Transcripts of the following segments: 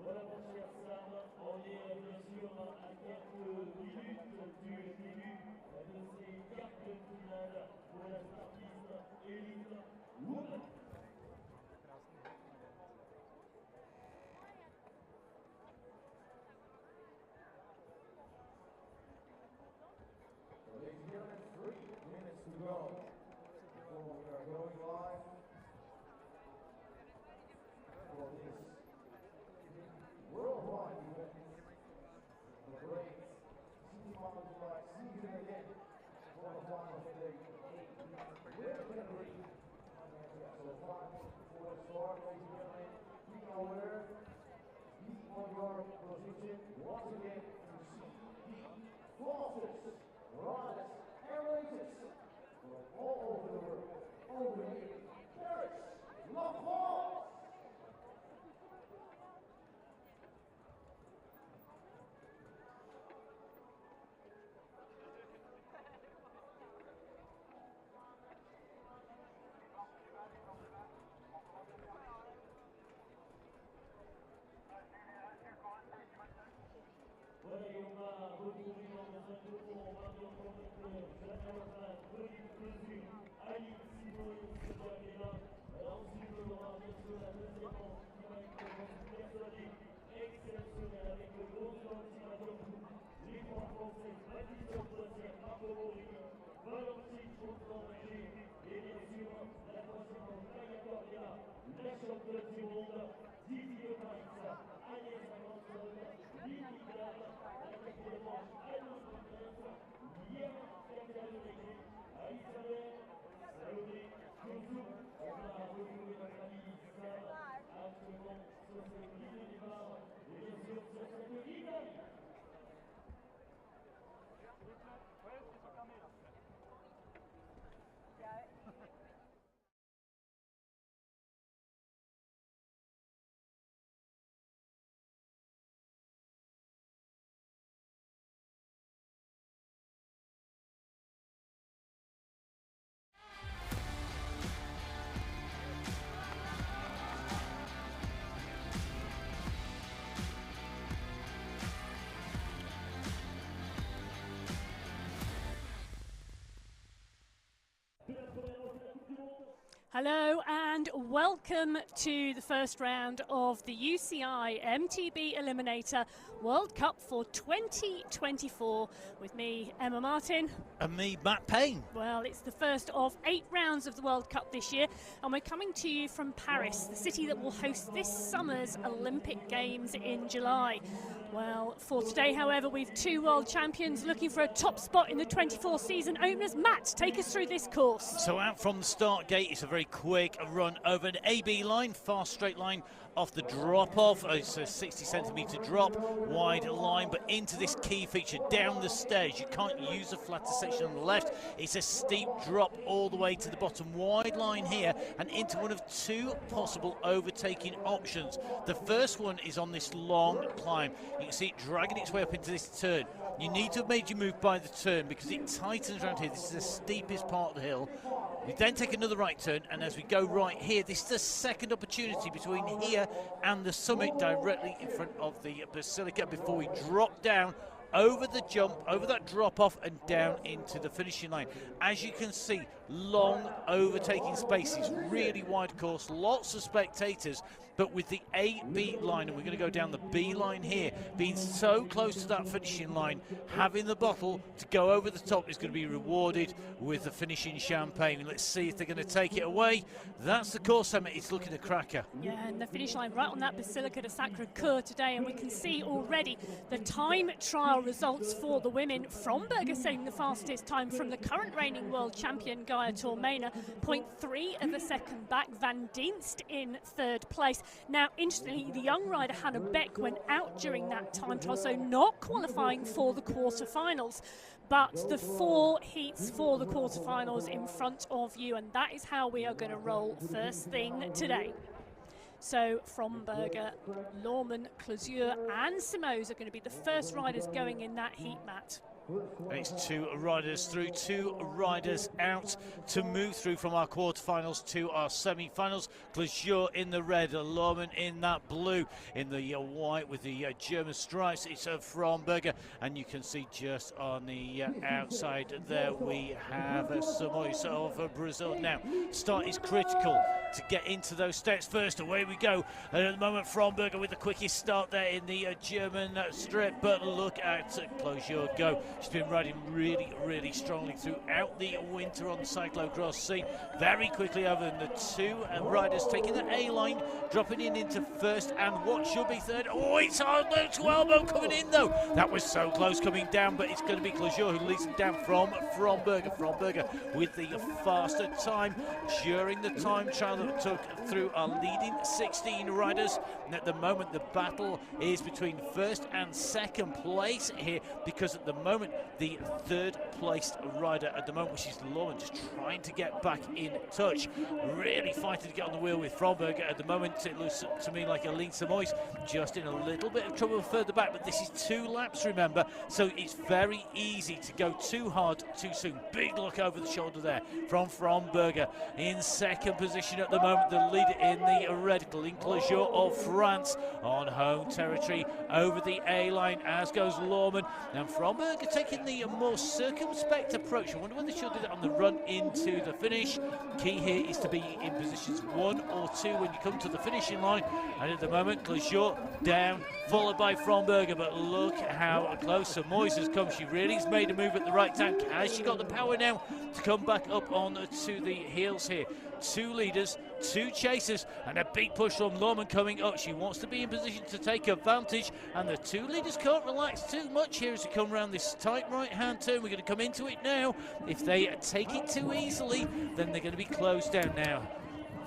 Voilà mon cher Sam, on est bien sûr à quelques minutes du début de ces quarts de finale pour la startiste élite woman. Ladies and gentlemen, 3 minutes to go before we are going live for this worldwide event. The great Mountainbike season again for the final day. We're going to read. So far, before the start, ladies and gentlemen, be aware, be on your position once again to see the fastest riders and races from all over the world. Over here, Paris, La France. Voilà, et on va retrouver dans un tour, on va bien connaître Jacques petite mesure, Alice Simon, ce dernier-là. Ensuite, on aura bien sûr la deuxième manche qui va être persuadée exceptionnelle avec le gros ultimatum. Les trois Français, Madison Boissière, Marco Morini, Valentin Chautrand-Ringer et bien sûr la troisième manche, Kaya Correa, la championne du monde, Didier Maïssa, Agnès Amanson, Lily Gall, la quatrième manche, Anne Fontaine, Yann Cacaléné, Isabelle, Salomé, Kouzou, on va retrouver notre ami Sam, actuellement sur cette ligne de départ, et bien sûr sur cette ligne d'arrivée. Hello and welcome to the first round of the UCI MTB Eliminator World Cup for 2024 with me, Emma Martin. And me, Matt Payne. Well, it's the first of 8 rounds of the World Cup this year, and we're coming to you from Paris, the city that will host this summer's Olympic Games in July. Well, for today, however, we've 2 world champions looking for a top spot in the 24 season openers. Matt, take us through this course. So out from the start gate, it's a very quick run over an AB line, fast straight line off the drop-off. It's a 60-centimetre drop, wide line, but into this key feature, down the stairs. You can't use the flatter section on the left. It's a steep drop all the way to the bottom, wide line here, and into one of 2 possible overtaking options. The first one is on this long climb. You can see it dragging its way up into this turn. You need to have made your move by the turn because it tightens around here. This is the steepest part of the hill. You then take another right turn, and as we go right here, this is the second opportunity between here and the summit directly in front of the Basilica before we drop down over the jump, over that drop-off and down into the finishing line. As you can see, long overtaking spaces, really wide course, lots of spectators, but with the A-B line, and we're going to go down the B line here, being so close to that finishing line, having the bottle to go over the top is going to be rewarded with the finishing champagne. Let's see if they're going to take it away. That's the course summit. It's looking a cracker. Yeah, and the finish line right on that Basilica de Sacré-Cœur today, and we can see already the time trial results for the women. Fromberger setting the fastest time from the current reigning world champion Gaia Tormena, 0.3 of a second back. Van Dienst in third place. Now, interestingly, the young rider Hannah Beck went out during that time trial, so not qualifying for the quarterfinals. But the 4 heats for the quarterfinals in front of you, and that is how we are going to roll first thing today. So Fromberger, Lorman, Closure and Simoes are going to be the first riders going in that heat, Matt. It's 2 riders through, 2 riders out to move through from our quarterfinals to our semi-finals. Closure in the red, Lorman in that blue, in the white with the German stripes. It's Fromberger, and you can see just on the outside there we have Simoes of Brazil. Now, start is critical to get into those steps first. Away we go, and at the moment Fromberger with the quickest start there in the German strip, but look at Closure go. She's been riding really, really strongly throughout the winter on the cyclocross scene. Very quickly over the 2 riders taking the A line, dropping in into first and what should be third. Oh, it's elbow to elbow coming in though. That was so close coming down, but it's going to be Closure who leads them down from Fromberger. Fromberger with the faster time during the time trial that took through our leading 16 riders. And at the moment, the battle is between first and second place here, because at the moment, the third placed rider at the moment, which is Lauren, just trying to get back in touch, really fighting to get on the wheel with Fromberger. At the moment, it looks to me like Aline Simoes just in a little bit of trouble further back, but this is 2 laps, remember, so it's very easy to go too hard too soon. Big look over the shoulder there from Fromberger. In second position at the moment, the leader in the red, Closure of France, on home territory over the A line, as goes Lorman, and Fromberger taking the more circumspect approach. I wonder whether she'll do that on the run into the finish. Key here is to be in positions 1 or 2 when you come to the finishing line, and at the moment Closure down, followed by Fromberger, but look how close Simoes has come. She really has made a move at the right time. Has she got the power now to come back up on to the heels here? 2 leaders, 2 chasers, and a big push from Lorman coming up. She wants to be in position to take advantage, and the 2 leaders can't relax too much here as we come around this tight right-hand turn. We're going to come into it now. If they take it too easily, then they're going to be closed down now.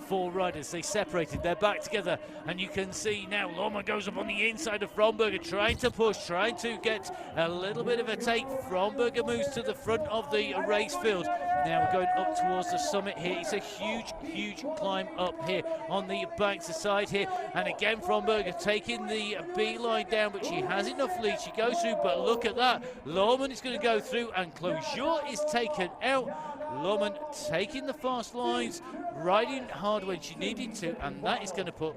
4 riders, they separated, they're back together, and you can see now Lorman goes up on the inside of Fromberger, trying to push, trying to get a little bit of a take. Fromberger moves to the front of the race field. Now we're going up towards the summit here. It's a huge, huge climb up here on the banks aside here, and again Fromberger taking the B line down, but she has enough lead. She goes through, but look at that. Lorman is going to go through, and Closure is taken out. Lorman taking the fast lines, riding hard when she needed to, and that is going to put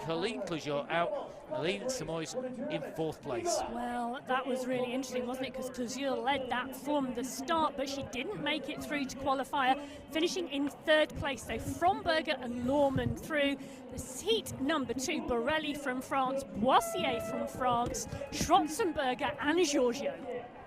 Colleen Closure out. Aline Simoes in 4th place. Well, that was really interesting, wasn't it? Because Closure led that from the start, but she didn't make it through to qualifier, finishing in 3rd place. So Fromberger and Lorman through. The heat number 2, Borelli from France, Boissier from France, Schwarzenberger and Giorgio.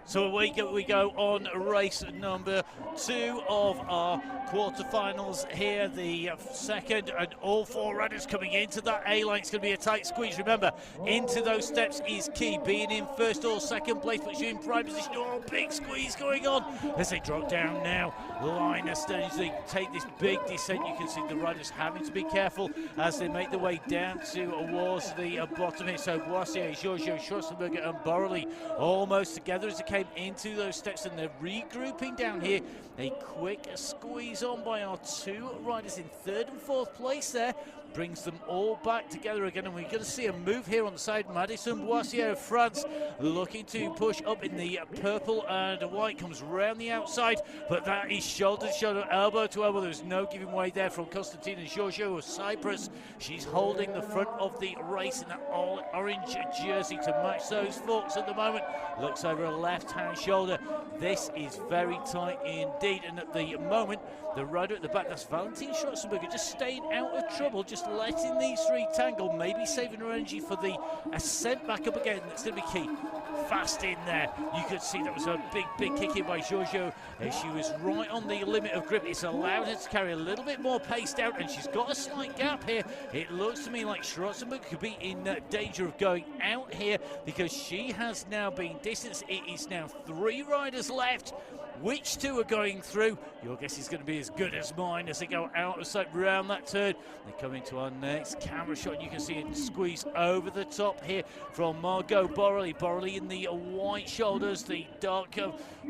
So away we go on race number 2 of our quarterfinals here. The second, and all 4 riders coming into that A line. It's going to be a tight squeeze. Remember, into those steps is key. Being in 1st or 2nd place, but you're in prime position. Oh, big squeeze going on as they drop down now. Line as they take this big descent. You can see the riders having to be careful as they make their way down towards the bottom here. So Boissier, Giorgio, Schwarzenberger and Borelli almost together as they came came into those steps, and they're regrouping down here. A quick squeeze on by our two riders in third and fourth place there. Brings them all back together again, and we're going to see a move here on the side. Madison Boissier of France looking to push up in the purple and white, comes round the outside, but that is shoulder to shoulder, elbow to elbow. There's no giving way there from Constantina Giorgio of Cyprus. She's holding the front of the race in that all orange jersey to match those forks at the moment. Looks over her left-hand shoulder. This is very tight indeed, and at the moment, the rider at the back, that's Valentin Schwarzenberger, just staying out of trouble, just letting these three tangle, maybe saving her energy for the ascent back up again. That's going to be key. Fast in there. You could see that was a big kick in by Giorgio. She was right on the limit of grip. It's allowed her to carry a little bit more pace down, and she's got a slight gap here. It looks to me like Schwarzenberger could be in danger of going out here, because she has now been distanced. It is now 3 riders left. Which 2 are going through? Your guess is going to be as good as mine as they go out of sight round that turn. They come into our next camera shot, and you can see it squeeze over the top here from Margot Borrelli. Borrelli in the white shoulders, the dark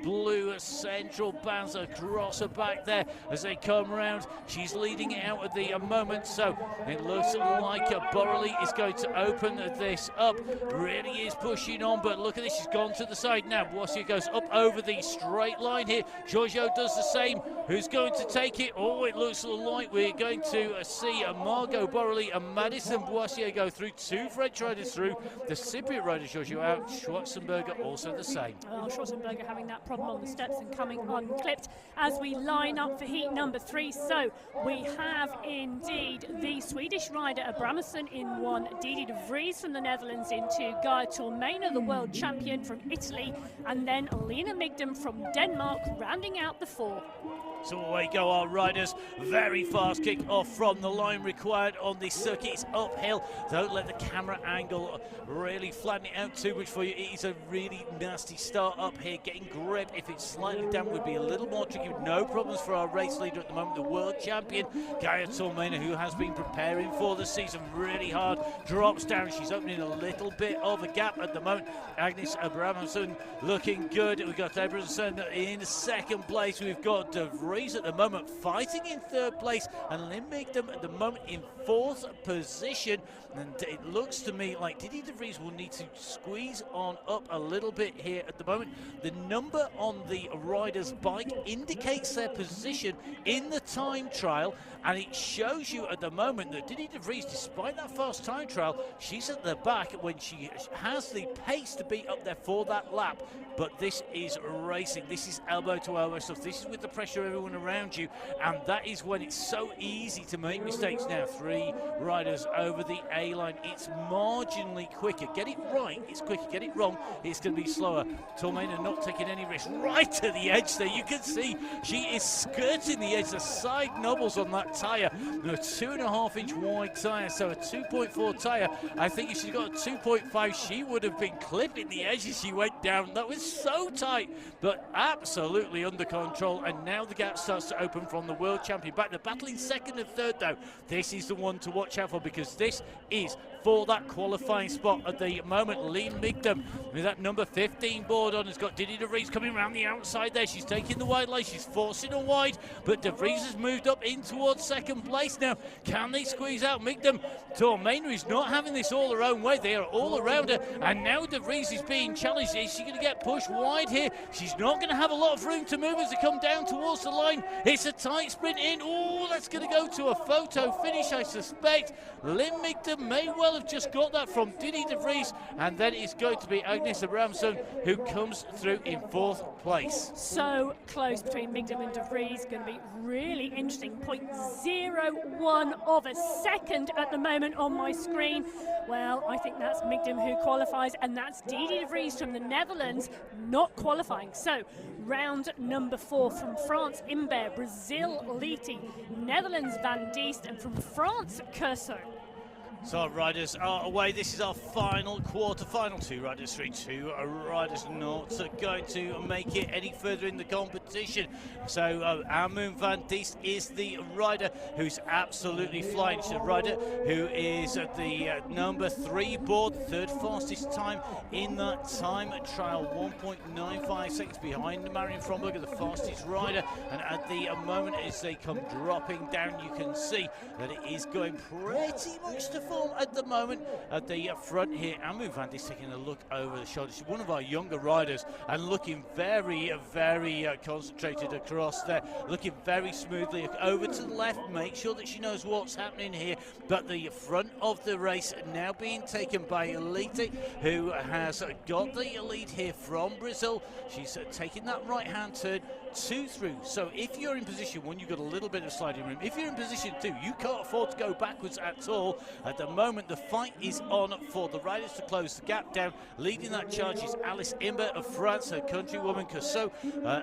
blue central bands across her back there as they come round. She's leading it out at the moment, so it looks like Borrelli is going to open this up. Really is pushing on, but look at this, she's gone to the side now. Boissier goes up over the straight line here. Giorgio does the same. Who's going to take it? Oh, it looks like we're going to see Margot Borrelli and Madison Boissier go through. 2 French riders through. The Cypriot rider Giorgio out. Schwarzenberger also the same. Well, Schwarzenberger having that problem on the steps and coming unclipped as we line up for heat number 3. So we have indeed the Swedish rider Abrahamsson in 1, Didi de Vries from the Netherlands in 2, Gaia Tormena, the world champion from Italy, and then Lena Migdem from Denmark, rounding out the 4. So away go our riders. Very fast kick off from the line required on this circuit. It's uphill. Don't let the camera angle really flatten it out too much for you. It is a really nasty start up here. Getting grip, if it's slightly down, would be a little more tricky. No problems for our race leader at the moment, the world champion, Gaia Tormena, who has been preparing for the season really hard. Drops down. She's opening a little bit of a gap at the moment. Agnes Abrahamsson looking good. We've got Abrahamsson in second place. We've got De Vries at the moment fighting in third place, and Lynn Migdem at the moment in 4th position. And it looks to me like Didi de Vries will need to squeeze on up a little bit here at the moment. The number on the rider's bike indicates their position in the time trial, and it shows you at the moment that Didi de Vries, despite that fast time trial, she's at the back when she has the pace to be up there for that lap. But this is racing. This is elbow to elbow stuff. This is with the pressure of everyone around you, and that is when it's so easy to make mistakes. Now 3 riders over the A-line. It's marginally quicker. Get it right, it's quicker. Get it wrong, it's going to be slower. Tormena not taking any risk. Right to the edge there. You can see she is skirting the edge. The side knobbles on that tyre. A 2.5-inch wide tyre, so a 2.4 tyre. I think if she'd got a 2.5, she would have been clipping the edge as she went down. That was so tight, but absolutely under control. And now the gap starts to open from the world champion back. They're battling second and third though. This is the one to watch out for, because this is for that qualifying spot at the moment. Lynn Migdem with that number 15 board on has got Didi de Vries coming around the outside there. She's taking the wide line, she's forcing her wide, but de Vries has moved up in towards second place now. Can they squeeze out Migdem? Tormena is not having this all her own way. They are all around her, and now de Vries is being challenged. Is she going to get pushed wide here? She's not going to have a lot of room to move as they come down towards the line. It's a tight sprint in. Oh, that's going to go to a photo finish, I suspect. Lynn Migdem may well have just got that from Didi de Vries, and then it's going to be Agnes Abrahamsson who comes through in 4th place. So close between Migdem and de Vries. Going to be really interesting. 0.01 of a second at the moment on my screen. Well, I think that's Migdem who qualifies, and that's Didi de Vries from the Netherlands not qualifying. So round number 4 from France, Imbert, Brazil, Liti, Netherlands, Van Diest, and from France, Curso. So our riders are away. This is our final quarter-final. 2 riders through, 2 riders not going to make it any further in the competition. So Amun van Diest is the rider who's absolutely flying. She's a rider who is at the number 3 board, 3rd fastest time in that time trial, 1.95 seconds behind Marion Fromberger, the fastest rider. And at the moment, as they come dropping down, you can see that it is going pretty much to form at the moment. At the front here, Amun van Diest taking a look over the shoulder. She's one of our younger riders and looking very, very concentrated across there, looking very smoothly over to the left. Make sure that she knows what's happening here. But the front of the race now being taken by Elite, who has got the lead here from Brazil. She's taking that right-hand turn, 2 through. So if you're in position 1, you've got a little bit of sliding room. If you're in position 2, you can't afford to go backwards at all. At the moment, the fight is on for the riders to close the gap down. Leading that charge is Alice Imbert of France, her countrywoman Cassot,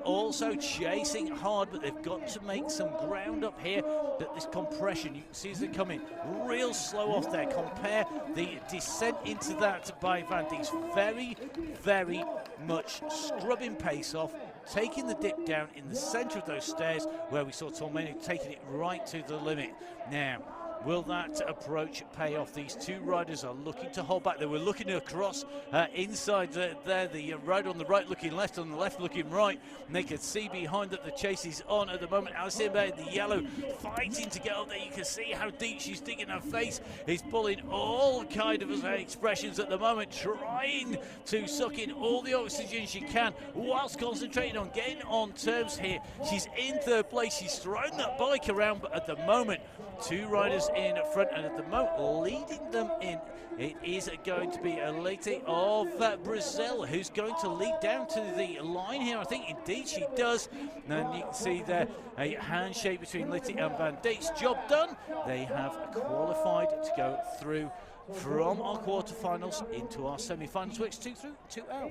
also chasing hard, but they've got to make some ground up here. That this compression, you can see as they come in, real slow off there. Compare the descent into that by Van Diest. Very, very much scrubbing pace off, taking the dip down in the centre of those stairs where we saw Tormeno taking it right to the limit. Now, will that approach pay off? These 2 riders are looking to hold back. They were looking across inside there, the rider on the right looking left, on the left looking right. And they could see behind that the chase is on at the moment. Alice Imbert in the yellow fighting to get up there. You can see how deep she's digging. Her face is pulling all kind of expressions at the moment, trying to suck in all the oxygen she can whilst concentrating on getting on terms here. She's in 3rd place. She's thrown that bike around, but at the moment, 2 riders in front, and at the moment leading them in, it is going to be Elite of Brazil who's going to lead down to the line here. I think indeed she does, and you can see there a handshake between Elite and Van Diest. Job done. They have qualified to go through from our quarterfinals into our semi-finals, which 2 through, 2 out.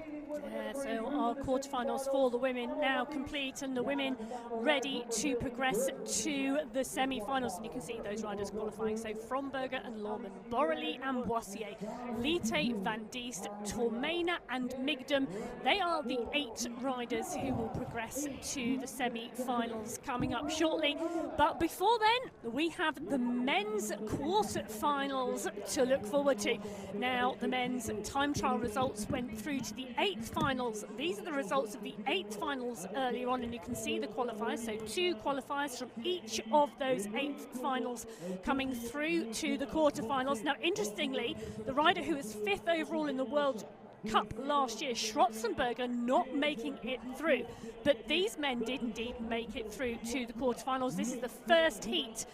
Yeah, so our quarterfinals for the women now complete, and the women ready to progress to the semi-finals. And you can see those riders qualifying. So Fromberger and Lorman, Borrelli and Boissier, Lite, Van Diest, Tormena and Migdam. They are the 8 riders who will progress to the semi-finals coming up shortly. But before then, we have the men's quarterfinals to look forward to. Now, the men's time trial results went through to the 8th finals. These are the results of the 8th finals earlier on, and you can see the qualifiers. So 2 qualifiers from each of those 8th finals coming through to the quarterfinals. Now, interestingly, the rider who was 5th overall in the World Cup last year, Schwarzenberger, not making it through. But these men did indeed make it through to the quarterfinals. This is the first heat.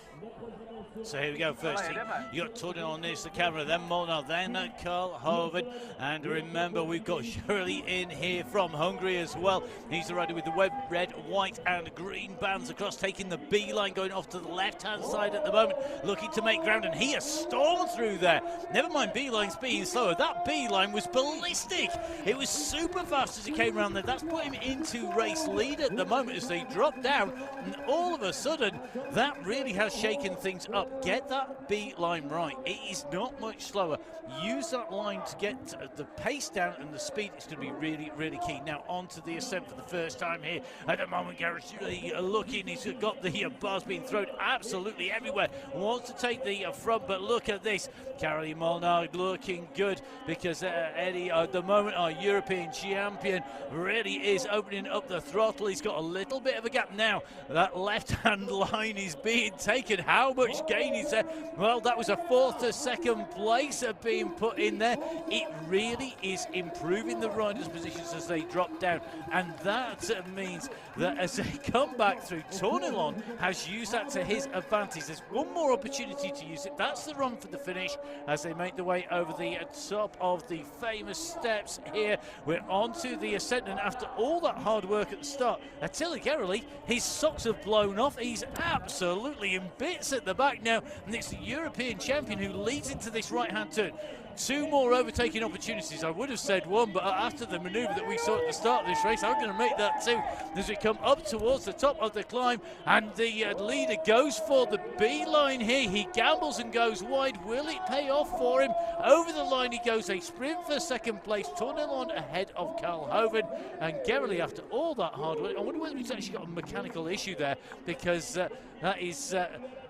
So here we go, first heat. You got Torden on this, the camera, then Molnar, then Carl Hoven. And remember, we've got Shirley in here from Hungary as well. He's the rider with the red, white and green bands across, taking the B line, going off to the left-hand side at the moment, looking to make ground, and he has stormed through there. Never mind B lines being slower. That B line was ballistic. It was super fast as he came around there. That's put him into race lead at the moment as they drop down, and all of a sudden, that really has shaken things up. Get that B line right. It is not much slower. Use that line to get the pace down, and the speed is going to be really, really key. Now on to the ascent for the first time here. At the moment, Garrett's really looking. He's got the bars being thrown absolutely everywhere. Wants to take the front, but look at this. Caroline Molnar looking good, because Eddie, at the moment, our European champion, really is opening up the throttle. He's got a little bit of a gap now. That left-hand line is being taken. How much gain is there? Well, that was a 4th to 2nd place being put in there. It really is improving the riders' positions as they drop down, and that means that as they come back through, Tornilon has used that to his advantage. There's one more opportunity to use it. That's the run for the finish as they make their way over the top of the famous steps here. We're on to the ascent, and after all that hard work at the start, Attila Geroli, his socks have blown off. He's absolutely in bits at the back now, and it's the European champion who leads into this right-hand turn. 2 more overtaking opportunities. I would have said 1, but after the manoeuvre that we saw at the start of this race, I'm going to make that 2 as we come up towards the top of the climb, and the leader goes for the B line here. He gambles and goes wide. Will it pay off for him? Over the line he goes, a sprint for second place. Tornelon ahead of Calhoven, and Gerrily, after all that hard work, I wonder whether he's actually got a mechanical issue there, because that is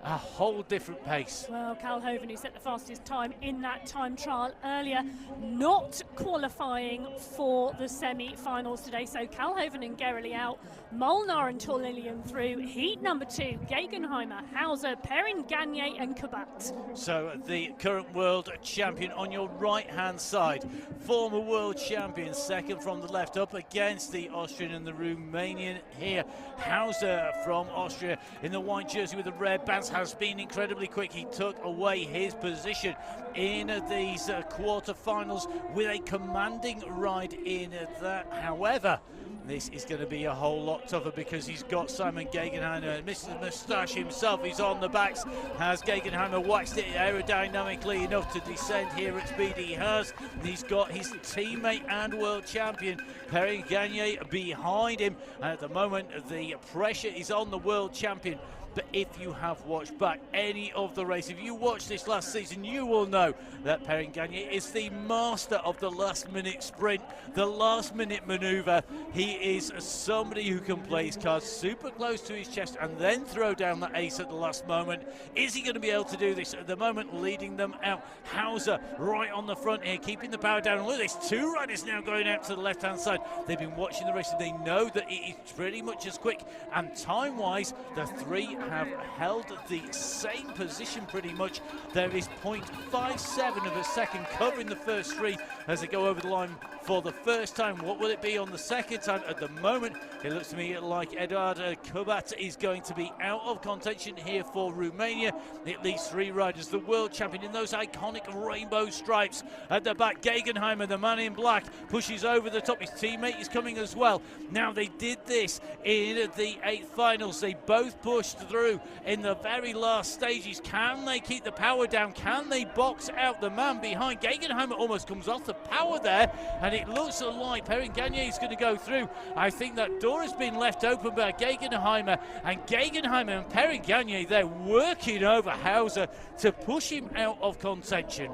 a whole different pace. Well, Calhoven, who set the fastest time in that time trial earlier, not qualifying for the semi-finals today. So Calhoven and Gerrily out, Molnar and Torlillian through. Heat number 2, Gegenheimer, Hauser, Perrin, Gagne and Kubat. So the current world champion on your right-hand side, former world champion, second from the left, up against the Austrian and the Romanian here. Hauser from Austria in the white jersey with the red bands has been incredibly quick. He took away his position in these quarterfinals with a commanding ride in that. However, this is going to be a whole lot tougher because he's got Simon Gegenheimer. Mr. Moustache himself is on the backs. Has Gegenheimer waxed it aerodynamically enough to descend here at speed? He has. He's got his teammate and world champion Perrin Gagne behind him. And at the moment, the pressure is on the world champion. But if you have watched back any of the race, if you watched this last season, you will know that Perrin Gagne is the master of the last-minute sprint, the last-minute manoeuvre. He is somebody who can play his cards super close to his chest and then throw down the ace at the last moment. Is he going to be able to do this? At the moment, leading them out. Hauser right on the front here, keeping the power down. Look, there's 2 riders now going out to the left-hand side. They've been watching the race and they know that it is pretty much as quick. And time-wise, the 3 have held the same position pretty much. There is 0.57 of a second covering the first 3 as they go over the line for the first time. What will it be on the second time? At the moment, it looks to me like Eduard Kubat is going to be out of contention here for Romania. It leaves 3 riders, the world champion in those iconic rainbow stripes. At the back, Gegenheimer, the man in black, pushes over the top. His teammate is coming as well. Now, they did this in the 8th finals. They both pushed through in the very last stages. Can they keep the power down? Can they box out the man behind? Gegenheimer almost comes off the power there, and it looks like Perrin Gagne is going to go through. I think that door has been left open by Gegenheimer, and Gegenheimer and Perrin Gagne, they're working over Hauser to push him out of contention.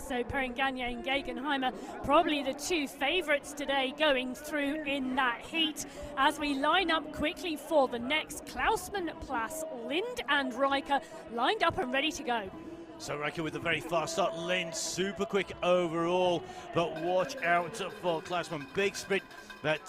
So Perrin Gagne and Gegenheimer, probably the 2 favourites today going through in that heat. As we line up quickly for the next, Klausmann, Plas, Lind and Riker lined up and ready to go. So Riker with a very fast start, Lind super quick overall, but watch out for Klausmann, big sprint. But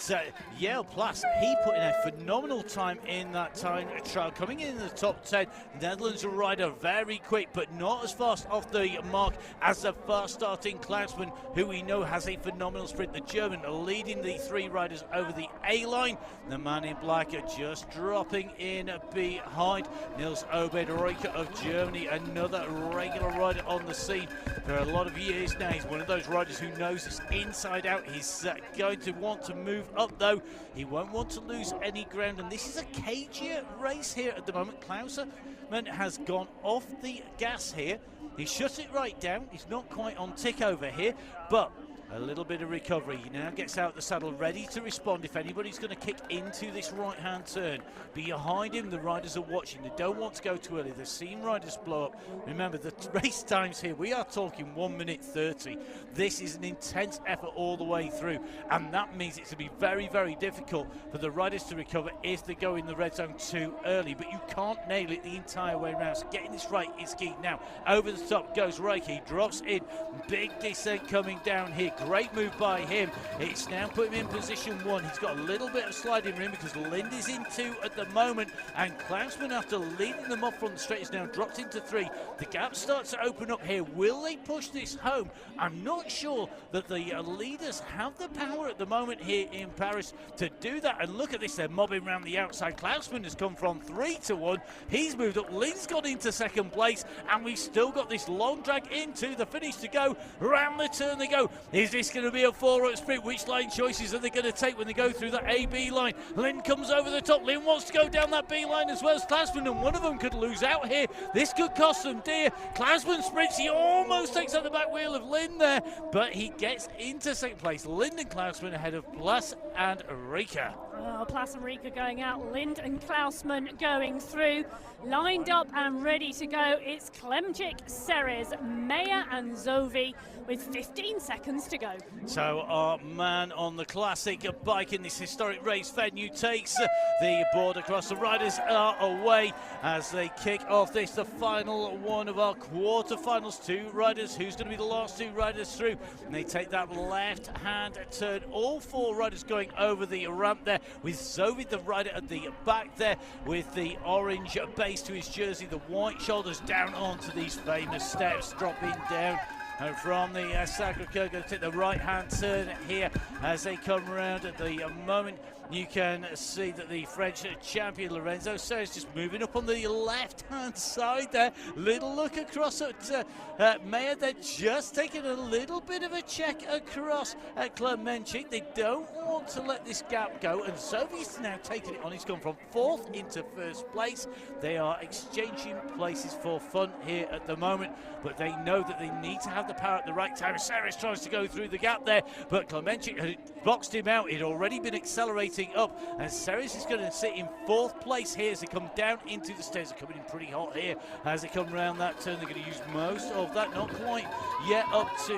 Yael Plas, he put in a phenomenal time in that time trial, coming in the top 10. Netherlands rider, very quick, but not as fast off the mark as the fast starting Klausmann, who we know has a phenomenal sprint. The German leading the 3 riders over the A-line. The man in black just dropping in behind. Nils Obed Riker of Germany, another regular rider on the scene for a lot of years now. He's one of those riders who knows this inside out. He's going to want to move up, though. He won't want to lose any ground, and this is a cagier race here at the moment. Klausmann has gone off the gas here. He shut it right down. He's not quite on tick over here, but a little bit of recovery. He now gets out the saddle, ready to respond if anybody's going to kick into this right-hand turn. Behind him, the riders are watching. They don't want to go too early. They've seen riders blow up. Remember, the race times here, we are talking 1 minute 30. This is an intense effort all the way through, and that means it's going to be very, very difficult for the riders to recover if they go in the red zone too early. But you can't nail it the entire way around. So getting this right is key. Now, over the top goes Riker. He drops in. Big descent coming down here. Great move by him. It's now put him in position 1. He's got a little bit of sliding room because Lind is in 2 at the moment, and Klausmann, after leading them off from the straight, is now dropped into 3. The gap starts to open up here. Will they push this home? I'm not sure that the leaders have the power at the moment here in Paris to do that. And look at this, they're mobbing around the outside. Klausmann has come from 3 to 1. He's moved up. Lind's got into second place, and we've still got this long drag into the finish to go. Round the turn they go. Is Is this going to be a 4-up sprint? Which line choices are they going to take when they go through the A-B line? Lynn comes over the top. Lynn wants to go down that B line as well as Klasman, and one of them could lose out here. This could cost them dear. Klasman sprints. He almost takes out the back wheel of Lynn there, but he gets into second place. Lind and Klasman ahead of Plas and Rika. Oh, Plas and Rika going out, Lind and Klausman going through, lined up and ready to go. It's Klemchik, Ceres, Meyer and Zovi with 15 seconds to go. So our man on the classic bike in this historic race venue takes the board across. The riders are away as they kick off this, the final one of our quarterfinals. 2 riders, who's going to be the last 2 riders through? And they take that left-hand turn. All 4 riders going over the ramp there, with Zovi, the rider at the back there, with the orange base to his jersey, the white shoulders down onto these famous steps, dropping down. And from the Sacre-Cœur, going to take the right-hand turn here as they come around at the moment. You can see that the French champion Lorenzo Ceres just moving up on the left-hand side there. Little look across at Meyer. They're just taking a little bit of a check across at Klemchik. They don't want to let this gap go, and Zovi's now taking it on. He's gone from 4th into 1st place. They are exchanging places for fun here at the moment, but they know that they need to have the power at the right time. Ceres tries to go through the gap there, but Klemchik had boxed him out. He'd already been accelerating up, and Ceres is going to sit in 4th place here as they come down into the stairs. They're coming in pretty hot here as they come around that turn. They're going to use most of that, not quite yet up to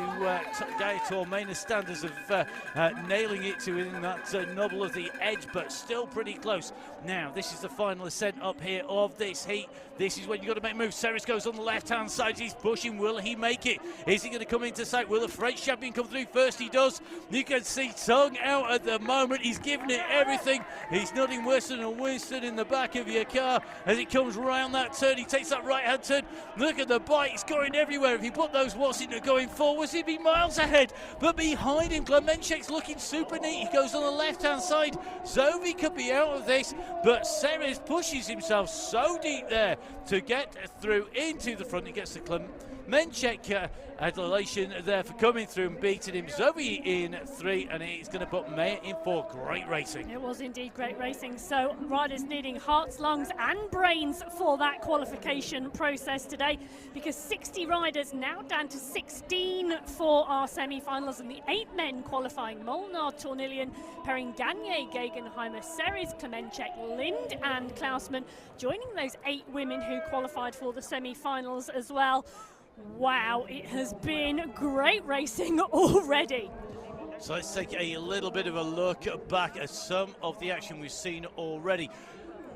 Gaia Tormena standards of nailing it to within that nubble of the edge, but still pretty close. Now this is the final ascent up here of this heat. This is when you've got to make moves. Ceres goes on the left-hand side. He's pushing. Will he make it? Is he going to come into sight? Will the French champion come through first? He does. You can see Tongue out at the moment. He's giving it everything. He's nothing worse than a Winston in the back of your car as he comes round that turn. He takes that right-hand turn. Look at the bike. It's going everywhere. If he put those watts into going forwards, he'd be miles ahead. But behind him, Klemchik's looking super neat. He goes on the left-hand side. Zovi could be out of this, but Ceres pushes himself so deep there to get through into the front. He gets the Klemchik adulation there for coming through and beating him. Zovi in 3, and it's going to put Meyer in 4. Great racing. It was indeed great racing. So riders needing hearts, lungs and brains for that qualification process today, because 60 riders now down to 16 for our semi-finals, and the 8 men qualifying: Molnar, Tornillion, Perrin, Gagne, Gegenheimer, Ceres, Klemchik, Lind and Klausman, joining those 8 women who qualified for the semi-finals as well. Wow, it has been great racing already. So let's take a little bit of a look back at some of the action we've seen already.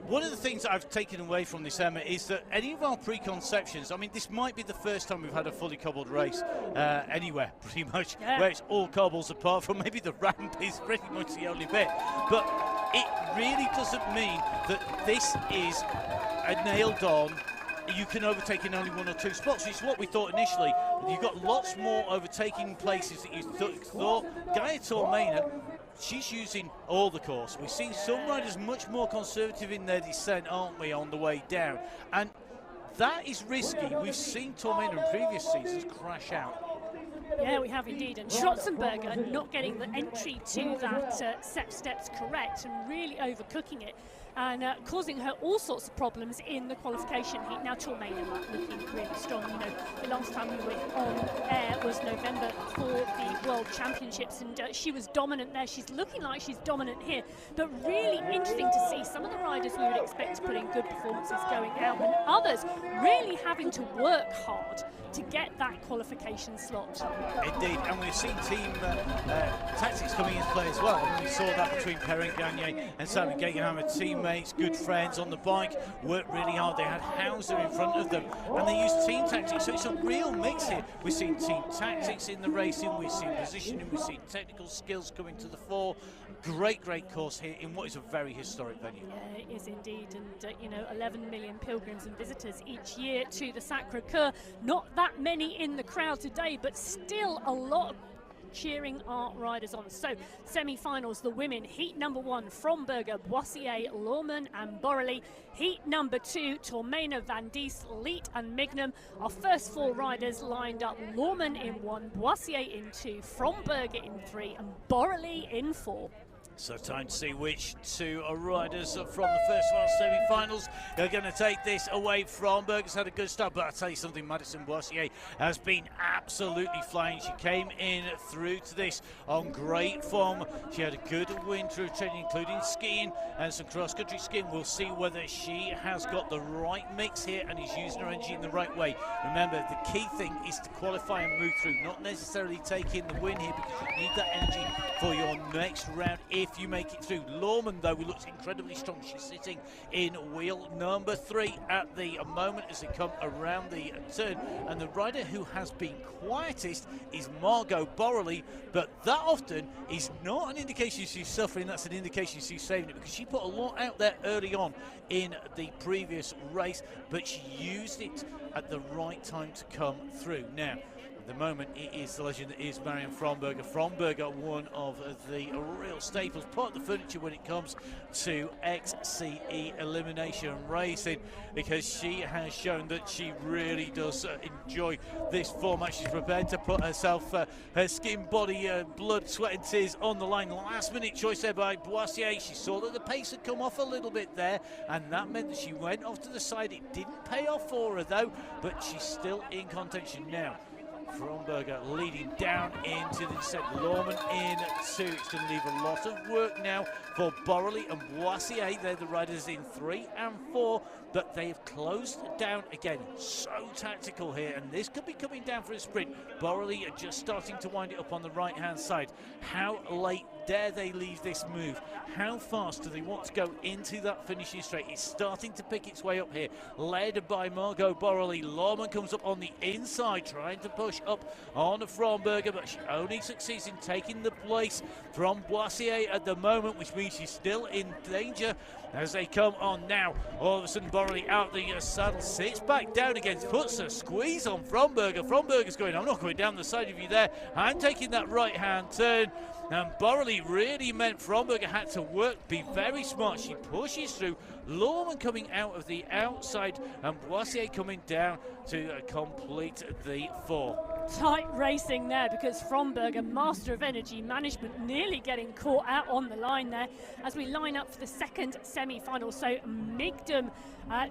One of the things I've taken away from this, Emma, is that any of our preconceptions, I mean, this might be the first time we've had a fully cobbled race anywhere, pretty much, where it's all cobbles apart from maybe the ramp is pretty much the only bit. But it really doesn't mean that this is a nailed on, you can overtake in only 1 or 2 spots, which is what we thought initially. You've got lots more overtaking places that you thought. Gaia Tormena, she's using all the course. We've seen some riders much more conservative in their descent, aren't we, on the way down? And that is risky. We've seen Tormena in previous seasons crash out. Yeah, we have indeed. And Schotzenberger not getting the entry to that steps correct and really overcooking it, and causing her all sorts of problems in the qualification heat. Now Tormena looking really strong. You know, the last time we were on air was November for the World Championships, and she was dominant there. She's looking like she's dominant here. But really interesting to see some of the riders we would expect to put in good performances going out, and others really having to work hard to get that qualification slot. Indeed, and we've seen team tactics coming into play as well. I mean, we saw that between Perrin, Gagne and Simon Gegenheimer, teammates, good friends on the bike, worked really hard. They had Hauser in front of them, and they used team tactics. So it's a real mix here. We've seen team tactics in the racing, we've seen positioning, we've seen technical skills coming to the fore. Great course here in what is a very historic venue. Yeah, it is indeed, and you know, 11 million pilgrims and visitors each year to the Sacre-Cœur. Not that many in the crowd today, but still a lot of cheering our riders on. So, semi-finals, the women, heat number 1, Fromberger, Boissier, Lorman and Borrelli. Heat number 2, Tormena, Van Diest, Leet and Mignum. Our first 4 riders lined up: Lorman in 1, Boissier in 2, Fromberger in 3 and Borrelli in 4. So time to see which 2 riders from the first round semi-finals are going to take this away. Fromberger's had a good start, but I'll tell you something, Madison Boissier has been absolutely flying. She came in through to this on great form. She had a good win through training, including skiing and some cross-country skiing. We'll see whether she has got the right mix here and is using her energy in the right way. Remember, the key thing is to qualify and move through, not necessarily take in the win here, because you need that energy for your next round if you make it through. Lorman, though, who looks incredibly strong. She's sitting in wheel number 3 at the moment as they come around the turn. And the rider who has been quietest is Margot Borrelli, but that often is not an indication she's suffering. That's an indication she's saving it, because she put a lot out there early on in the previous race, but she used it at the right time to come through. Now, at the moment, it is the legend that is Marion Fromberger. Fromberger, one of the real staples, part of the furniture when it comes to XCE elimination racing, because she has shown that she really does enjoy this format. She's prepared to put herself, her skin, body, blood, sweat and tears on the line. Last minute choice there by Boissier. She saw that the pace had come off a little bit there, and that meant that she went off to the side. It didn't pay off for her though, but she's still in contention now. Fromberger leading down into the descent. Lorman in 2. It's going to leave a lot of work now for Borrelli and Boissier. They're the riders in 3 and 4, but they have closed down again. So tactical here, and this could be coming down for a sprint. Borrelli are just starting to wind it up on the right-hand side. How late dare they leave this move? How fast do they want to go into that finishing straight? It's starting to pick its way up here, led by Margot Borrelli. Lorman comes up on the inside, trying to push up on Fromberger, but she only succeeds in taking the place from Boissier at the moment, which means she's still in danger as they come on now. All of a sudden, Borrelli out the saddle, sits back down again, puts a squeeze on Fromberger. Fromberger's going, I'm not going down the side of you there. I'm taking that right-hand turn. And Borrelli really meant Fromberger had to work, be very smart. She pushes through. Lorman coming out of the outside, and Boissier coming down to complete the 4. Tight racing there, because Fromberger, master of energy management, nearly getting caught out on the line there as we line up for the second semi-final. So Migdum,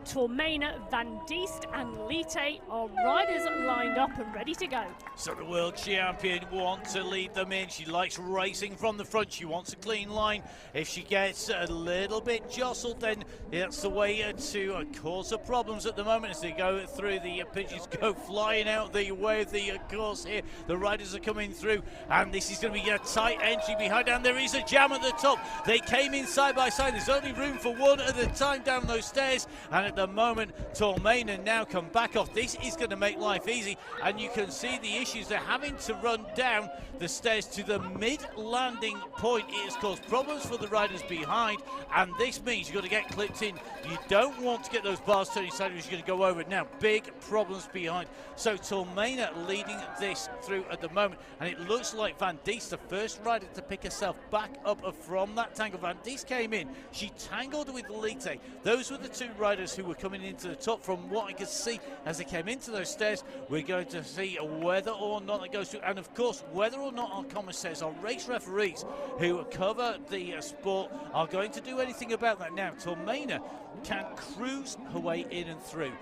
Tormena, Van Diest and Lite are riders lined up and ready to go. So the world champion wants to lead them in. She likes racing from the front. She wants a clean line. If she gets a little bit jostled, then that's the way to cause her problems at the moment as they go through. The pigeons go flying out the way of the course here. The riders are coming through, and this is going to be a tight entry behind, and there is a jam at the top. They came in side by side. There's only room for one at a time down those stairs, and at the moment Tormena now come back off. This is going to make life easy, and you can see the issues. They're having to run down the stairs to the mid-landing point. It has caused problems for the riders behind, and this means you've got to get clipped in. You don't want to get those bars turning sideways. You're going to go over it now. Big problems behind. So Tormena leading this through at the moment, and it looks like Van Diest, the first rider to pick herself back up from that tangle. Van Diest came in. She tangled with Lite. Those were the 2 riders who were coming into the top. From what I could see as they came into those stairs, we're going to see whether or not it goes through, and of course whether or not our commissaires, our race referees who cover the sport, are going to do anything about that. Now Tormena can cruise her way in and through.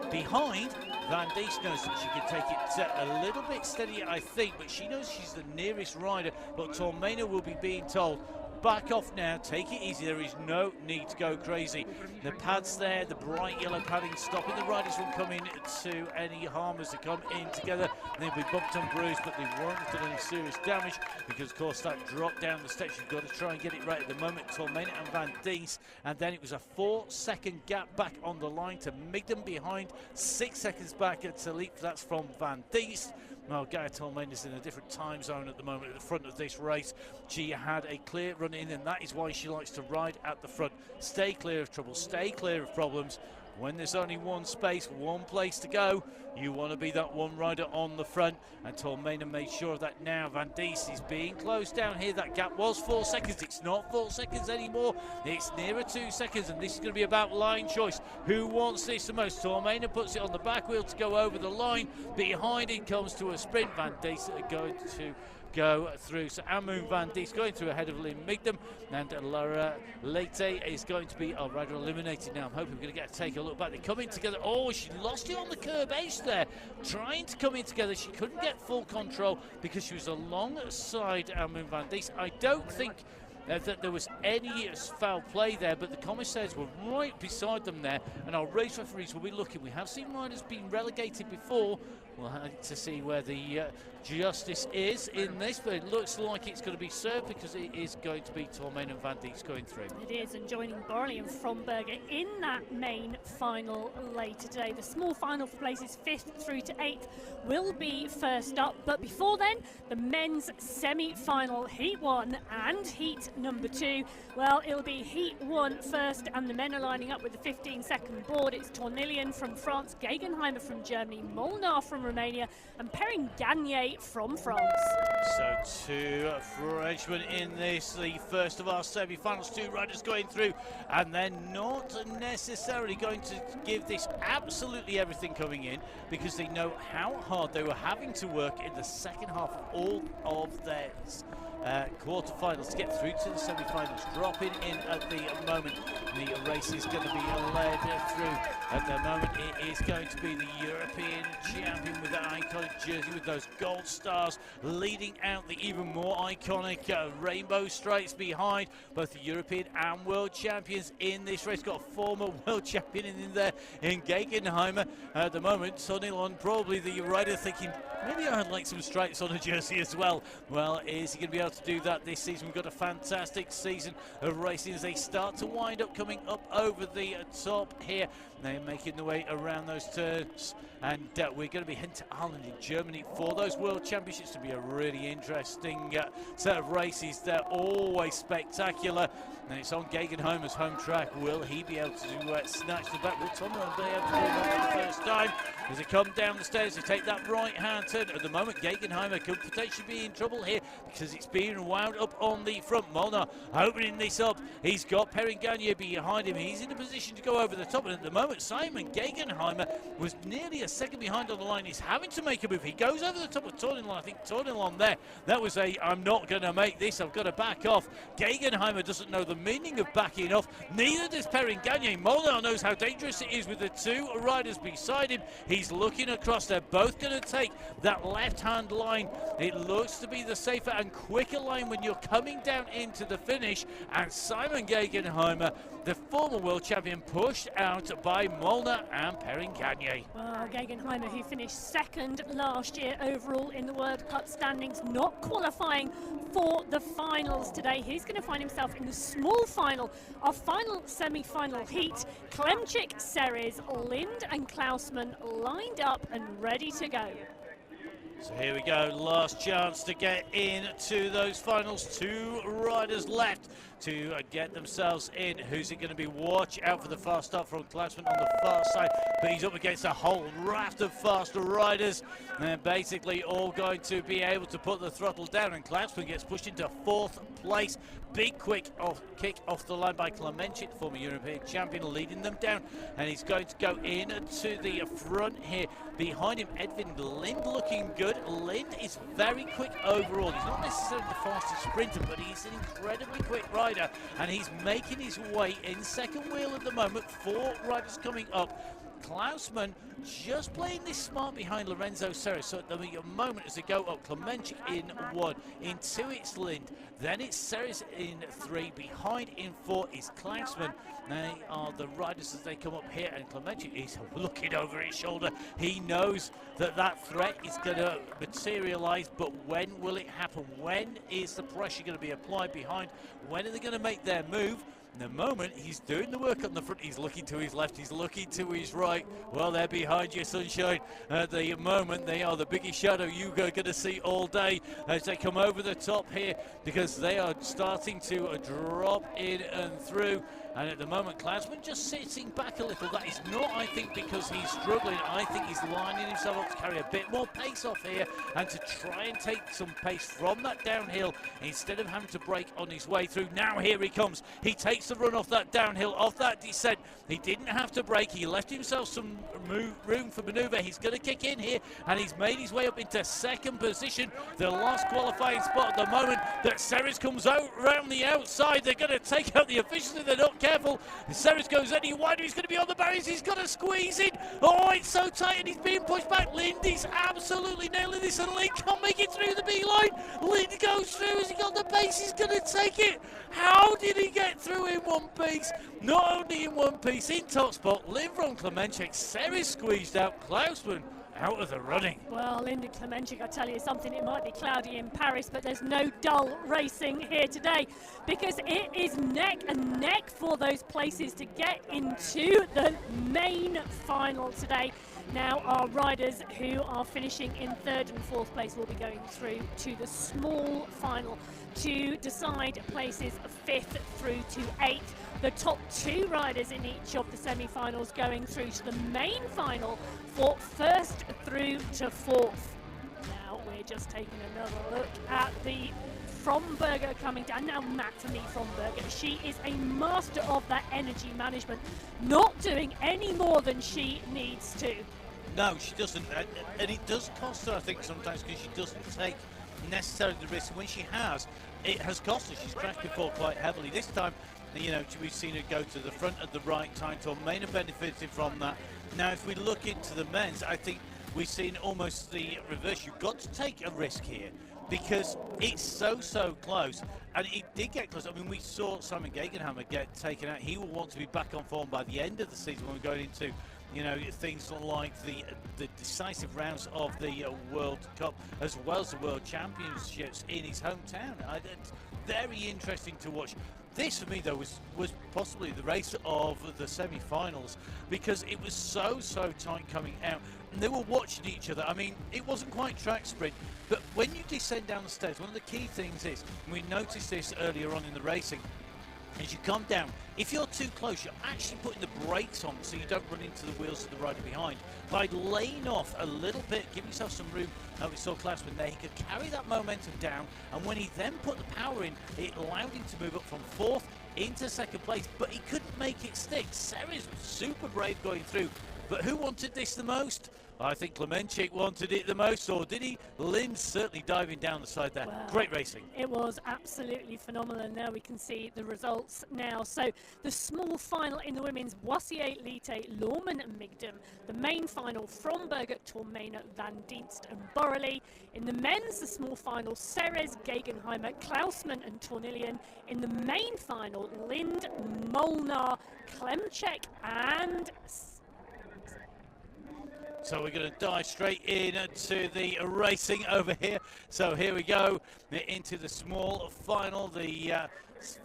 Behind, Van Diest knows that she can take it a little bit steadier, I think, but she knows she's the nearest rider. But Tormena will be being told, back off now, take it easy. There is no need to go crazy. The pads there, the bright yellow padding, stopping the riders from coming to any harm as they come in together. They'll be bumped and bruised, but they won't have done any serious damage, because of course that drop down the steps, you've got to try and get it right at the moment. Tormena and Van Diest, and then it was a 4-second gap back on the line to Migdum behind, 6 seconds back to Leap. That's from Van Diest. Well, Gaia Tormena's in a different time zone at the moment at the front of this race. She had a clear run in, and that is why she likes to ride at the front. Stay clear of trouble, stay clear of problems. when there's only one space, one place to go, you want to be that one rider on the front, and Tormena made sure of that now. Van Diest is being closed down here. That gap was 4 seconds. It's not 4 seconds anymore. It's nearer 2 seconds, and this is going to be about line choice. Who wants this the most? Tormena puts it on the back wheel to go over the line. Behind it comes to a sprint. Van Diest are going to go through. So Amun Van Diest going through ahead of Lynn Migdam, and Laura Leite is going to be our rider eliminated now. I'm hoping we're going to get to take a look back. They're coming together. Oh, she lost it on the curb edge there, trying to come in together. She couldn't get full control because she was alongside Amun Van Diest. I don't think that there was any foul play there, but the commissaires were right beside them there, and our race referees will be looking. We have seen riders being relegated before. We'll have to see where the justice is in this, but it looks like it's going to be served because it is going to be Tormena and Van Diest going through. It is, and joining Borley and Fromberger in that main final later today. The small final for places 5th through to 8th will be first up, but before then, the men's semi-final Heat 1 and Heat number 2. Well, it'll be Heat 1 first, and the men are lining up with the 15-second board. It's Tornillian from France, Gegenheimer from Germany, Molnar from Romania, and Perrin Gagne from France. So 2 Frenchmen in this, the first of our semi-finals. 2 riders going through, and they're not necessarily going to give this absolutely everything coming in, because they know how hard they were having to work in the second half of all of their quarterfinals to get through to the semi-finals. Dropping in at the moment, the race is going to be led through. At the moment, it is going to be the European champion with that iconic jersey with those gold stars, leading out the even more iconic rainbow stripes behind both the European and world champions in this race. Got a former world champion in there in Gegenheimer. At the moment, Sonilon probably the rider thinking, maybe I'd like some stripes on a jersey as well. Well, is he going to be able to do that this season? We've got a fantastic season of racing as they start to wind up, coming up over the top here. They're making their way around those turns, and we're going to be heading to Ireland in Germany for those World Championships. To be a really interesting set of races. They're always spectacular, and it's on Gegenheimer's home track. Will he be able to snatch the back? Will Tomlin be able to do that for the first time? As they come down the stairs, they take that right-hand turn. At the moment, Gegenheimer could potentially be in trouble here because it's being wound up on the front. Molnar opening this up. He's got Perrin Gagne behind him. He's in a position to go over the top, and at the moment, Simon Gegenheimer was nearly a second behind on the line. He's having to make a move. He goes over the top of Tornilon. I think Tornilon there, that was a, I'm not going to make this, I've got to back off. Gegenheimer doesn't know the meaning of backing off. Neither does Perrin Gagne. Molnar knows how dangerous it is with the 2 riders beside him. He's looking across. They're both going to take that left-hand line. It looks to be the safer and quicker line when you're coming down into the finish. And Simon Gegenheimer, the former world champion, pushed out by Molnar and Perrin Gagne. Well, Gegenheimer, who finished 2nd last year overall in the World Cup standings, not qualifying for the finals today. He's going to find himself in the small final, our final semi-final heat. Klemchik, Ceres, Lind and Klausman lined up and ready to go. So here we go, last chance to get into those finals. 2 riders left to get themselves in. Who's it going to be? Watch out for the fast start from Klausman on the far side, but he's up against a whole raft of faster riders, and they're basically all going to be able to put the throttle down, and Klausman gets pushed into 4th place. Big quick kick off the line by Klemenchik, former European champion, leading them down, and he's going to go in to the front here. Behind him, Edvin Lind looking good. Lind is very quick overall. He's not necessarily the fastest sprinter, but he's an incredibly quick rider, and he's making his way in 2nd wheel at the moment. 4 riders coming up. Klausman just playing this smart behind Lorenzo Ceres. So at the moment as they go up, Klemenchik in 1, in 2 it's Lind, then it's Ceres in 3, behind in 4 is Klausman. They are the riders as they come up here, and Klemenchik is looking over his shoulder. He knows that that threat is going to materialise, but when will it happen? When is the pressure going to be applied behind? When are they going to make their move? The moment he's doing the work on the front, he's looking to his left, he's looking to his right. Well, they're behind you, Sunshine. At the moment, they are the biggest shadow you're going to see all day as they come over the top here, because they are starting to drop in and through. And at the moment, Klausman just sitting back a little. That is not, I think, because he's struggling. I think he's lining himself up to carry a bit more pace off here and to try and take some pace from that downhill instead of having to brake on his way through. Now here he comes. He takes the run off that downhill, off that descent. He didn't have to brake. He left himself some room for manoeuvre. He's going to kick in here, and he's made his way up into second position. The last qualifying spot at the moment that Ceres comes out around the outside. They're going to take out the officials if they're not careful. Ceres goes any wider. He's going to be on the barriers. He's got to squeeze in. Oh, it's so tight, and he's being pushed back. Lindy's absolutely nailing this, and Lind can't make it through the B line. Lind goes through. Has he got the pace? He's going to take it. How did he get through in one piece? Not only in one piece, in top spot, Lind from Klemenchik. Ceres squeezed out. Klausman out of the running. Well, Linda Klemenchik, I tell you something, it might be cloudy in Paris, but there's no dull racing here today, because it is neck and neck for those places to get into the main final today. Now our riders who are finishing in third and fourth place will be going through to the small final to decide places 5th through to 8th. The top 2 riders in each of the semi-finals going through to the main final for 1st through to 4th. Now we're just taking another look at the Fromberger coming down. Now Matt, for me, Fromberger, she is a master of that energy management, not doing any more than she needs to. No, she doesn't, and it does cost her, I think, sometimes, because she doesn't take necessarily the risk. When she has, it has cost her. She's crashed before quite heavily. This time, you know, we've seen her go to the front at the right time. Tormena benefited from that. Now, if we look into the men's, I think we've seen almost the reverse. You've got to take a risk here, because it's so close, and it did get close. I mean, we saw Simon Gegenhammer get taken out. He will want to be back on form by the end of the season when we're going into, you know, things like the decisive rounds of the World Cup, as well as the World Championships in his hometown. It's very interesting to watch. This, for me, though, was possibly the race of the semi-finals, because it was so tight coming out, and they were watching each other. I mean, it wasn't quite track sprint, but when you descend down the stairs, one of the key things is, and we noticed this earlier on in the racing, as you come down, if you're too close, you're actually putting the brakes on so you don't run into the wheels of the rider behind. By laying off a little bit, give yourself some room. We saw Klausman there, he could carry that momentum down, and when he then put the power in, it allowed him to move up from 4th into 2nd place, but he couldn't make it stick. Ceres was super brave going through, but who wanted this the most? I think Klemenchik wanted it the most, or did he? Lind certainly diving down the side there. Well, great racing. It was absolutely phenomenal, and now we can see the results now. So the small final in the women's, Boissier, Lite, Lorman and Migdam. The main final, Fromberger, Tormena, Van Dienst and Borrelli. In the men's, the small final, Ceres, Gegenheimer, Klausman and Tornillian. In the main final, Lind, Molnar, Klemchek and... So we're going to dive straight into the racing over here. So here we go into the small final. The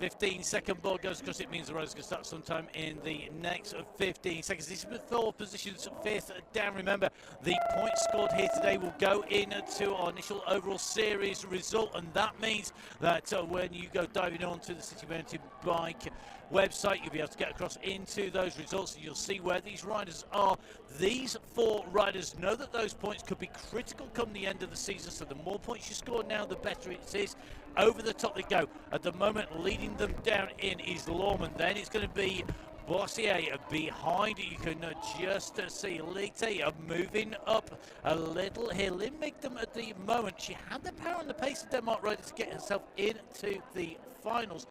15-second board goes across. It means the riders can start sometime in the next 15 seconds. This is 4 positions, 5th down. Remember, the points scored here today will go into our initial overall series result, and that means that when you go diving onto the City Mountainbike website, you'll be able to get across into those results, and you'll see where these riders are. These 4 riders know that those points could be critical come the end of the season, so the more points you score now, the better it is. Over the top they go. At the moment, leading them down in is Lorman. Then it's going to be Boissier behind. You can just see Lite moving up a little here. Lynn Migdam at the moment, she had the power and the pace of Denmark rider to get herself into the finals,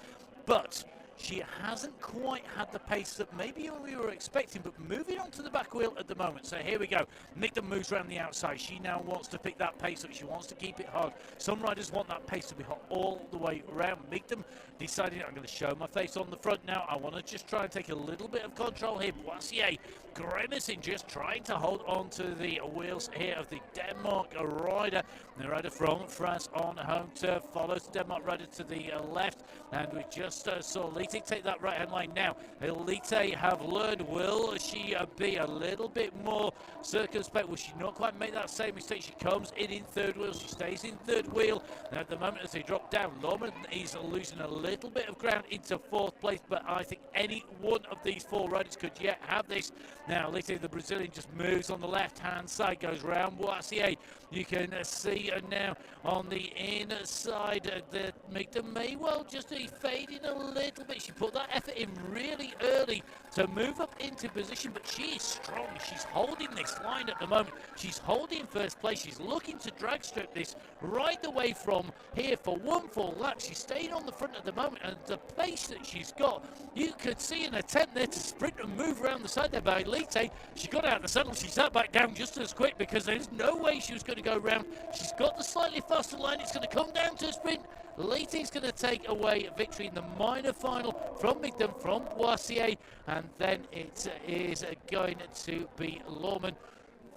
but she hasn't quite had the pace that maybe we were expecting. But moving on to the back back wheel at the moment. So here we go. Migden moves around the outside. She now wants to pick that pace up. She wants to keep it hard. Some riders want that pace to be hot all the way around. Migden deciding I'm going to show my face on the front now. I want to just try and take a little bit of control here. Boissier grimacing, just trying to hold on to the wheels here of the Denmark rider. The rider from France on home turf follows the Denmark rider to the left, and we just saw Elite take that right hand line. Now Elite have learned. Will she be a little bit more circumspect? Will she not quite make that same mistake? She comes in third wheel. She stays in third wheel. Now at the moment as they drop down, Lorman is losing a little bit of ground into fourth place, but I think any one of these four riders could yet have this. Now Elite, the Brazilian, just moves on the left hand side, goes round Boissier. You can see now on the inside that Migden may well just be fading a little bit. She put that effort in really early to move up into position, but she is strong. She's holding this line at the moment. She's holding first place. She's looking to drag strip this right the way from here for one full lap. She's staying on the front at the moment, and the pace that she's got, you could see an attempt there to sprint and move around the side there by Elite. She got out of the saddle. She sat back down just as quick because there's no way she was going to go round. She's got the slightly faster line. It's going to come down to a sprint. Elite's going to take away victory in the minor final from Migden, from Boissier, and then it is going to be Lorman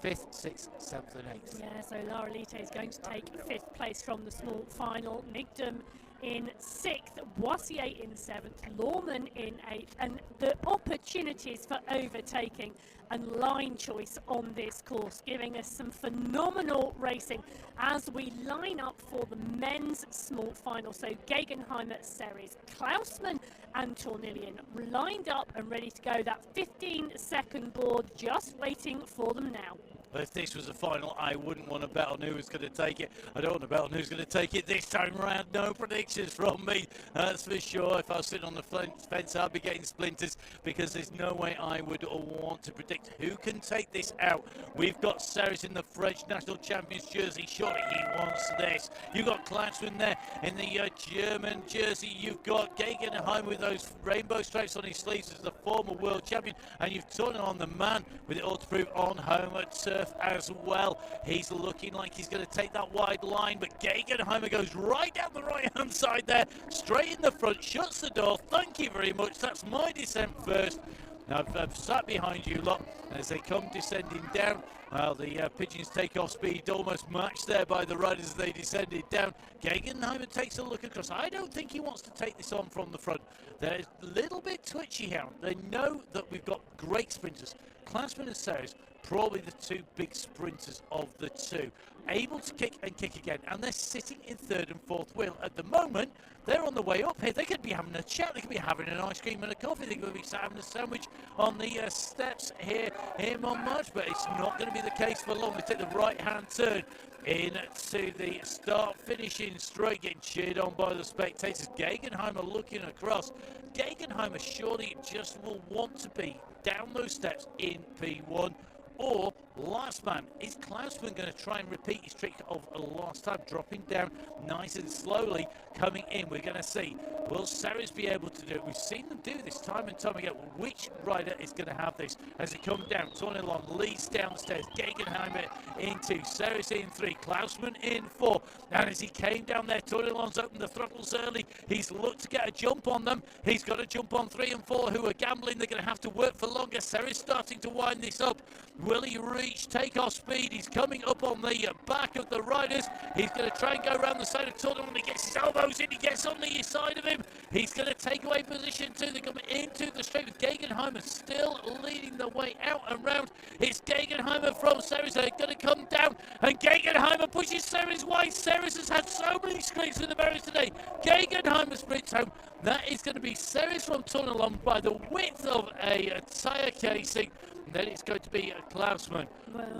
5th, 6th, 7th and 8th. Yeah, so Lara Elite is going to take 5th place from the small final. Migden in 6th, Boissier in 7th, Lorman in 8th, and the opportunities for overtaking and line choice on this course, giving us some phenomenal racing as we line up for the men's small final. So Gegenheimer, Series, Klausman and Tornillion lined up and ready to go. That 15-second board just waiting for them now. If this was a final, I wouldn't want to bet on who was going to take it. I don't want to bet on who's going to take it this time around. No predictions from me, that's for sure. If I was sitting on the fence, I'd be getting splinters, because there's no way I would want to predict who can take this out. We've got Series in the French National Champions jersey. Surely he wants this. You've got Klausman there in the German jersey. You've got Gegenheim with those rainbow stripes on his sleeves as the former world champion. And you've turned on the man with it all to prove on home at turf as well. He's looking like he's going to take that wide line, but Gegenheimer goes right down the right hand side there, straight in the front, shuts the door. Thank you very much, that's my descent first. Now I've sat behind you lot as they come descending down. Well, the pigeons take off speed, almost matched there by the riders as they descended down. Gegenheimer takes a look across. I don't think he wants to take this on from the front. They're a little bit twitchy here. They know that we've got great sprinters. Klausman and Series, probably the two big sprinters of the two, able to kick and kick again, and they're sitting in third and fourth wheel at the moment. They're on the way up here. They could be having a chat, they could be having an ice cream and a coffee, they could be having a sandwich on the steps here in Montmartre, but it's not going to be the case for long. They take the right hand turn into the start, finishing straight, getting cheered on by the spectators. Gegenheimer looking across. Gegenheimer surely just will want to be down those steps in P1. Or last man, is Klausman going to try and repeat his trick of last time, dropping down nice and slowly, coming in? We're going to see, will Series be able to do it? We've seen them do this time and time again. Which rider is going to have this as it comes down? Tornillion leads down the stairs, Gegenheimer in 2, Series in 3, Klausman in 4, and as he came down there, Tornillion's opened the throttles early. He's looked to get a jump on them. He's got a jump on 3 and 4 who are gambling. They're going to have to work for longer. Series starting to wind this up. Will he reach takeoff speed? He's coming up on the back of the riders. He's going to try and go around the side of Tornillion. He gets his elbows in. He gets on the side of him. He's going to take away position 2. They're coming into the straight with Gegenheimer still leading the way out and round. It's Gegenheimer from Series. They're going to come down, and Gegenheimer pushes Series wide. Series has had so many scrapes in the barriers today. Gegenheimer sprints home. That is going to be Series from Tornillion by the width of a tyre casing. Then it's going to be Klausman.